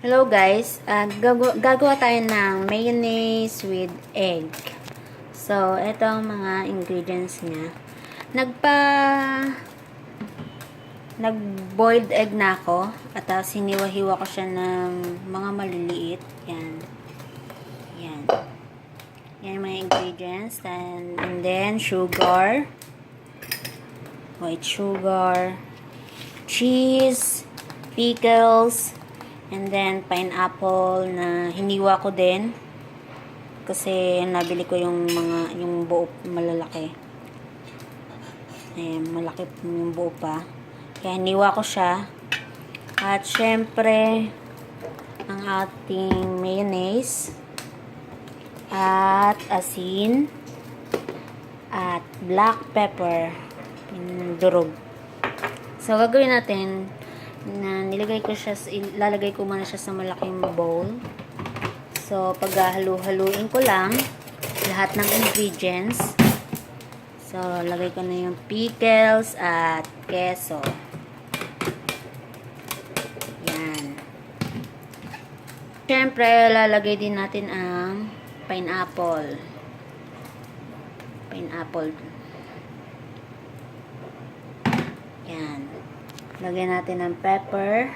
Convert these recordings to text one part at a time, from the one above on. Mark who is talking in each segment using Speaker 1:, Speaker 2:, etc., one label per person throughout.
Speaker 1: Hello guys, gagawa tayo ng mayonnaise with egg. So, ito ang mga ingredients niya. Nag-boiled egg na ako at hiniwa-hiwa ko siya ng mga maliliit. Yan. Yan. Yan yung mga ingredients. And then, sugar, white sugar, cheese, pickles, and then, pineapple na hiniwa ko din. Kasi, nabili ko yung buo malalaki. Ayan, malaki yung buo pa. Kaya, hiniwa ko siya. At, syempre, ang ating mayonnaise. At, asin. At, black pepper. Durog. So, gagawin natin na lalagay ko muna siya sa malaking bowl. So, paghahalu-haluin ko lang lahat ng ingredients. So, lagay ko na yung pickles at keso. Yan. Siyempre, lalagay din natin ang pineapple. Yan. Lagyan natin ng pepper.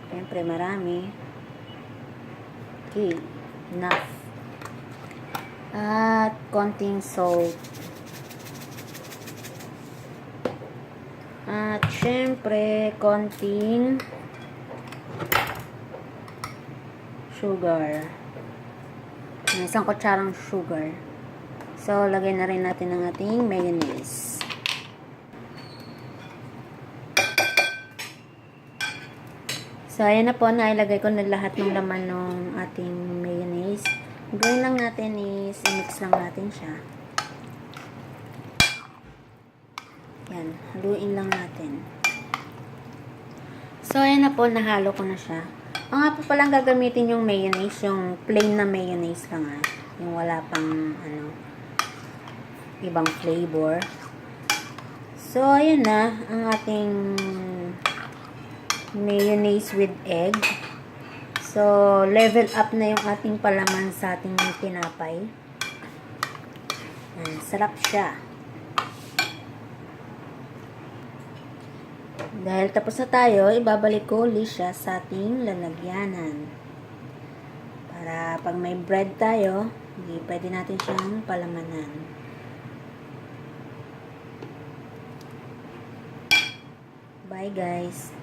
Speaker 1: Siyempre, marami. Okay. Enough. At konting salt. At siyempre, konting sugar. Isang kutsarang sugar. So, lagyan na rin natin ang ating mayonnaise. So, ayan na po, nailagay ko na lahat ng laman ng ating mayonnaise. Gawin lang natin is, i-mix lang natin siya. Yan, haluin lang natin. So, ayan na po, nahalo ko na siya. Ang nga po palang gagamitin yung mayonnaise, yung plain na mayonnaise lang yung wala pang, ibang flavor. So, ayan na, ang ating mayonnaise with egg. So, level up na yung ating palaman sa ating tinapay. Sarap siya. Dahil tapos na tayo, ibabalik ko ulit siya sa ating lalagyanan. Para pag may bread tayo, pwede natin siyang palamanan. Bye guys!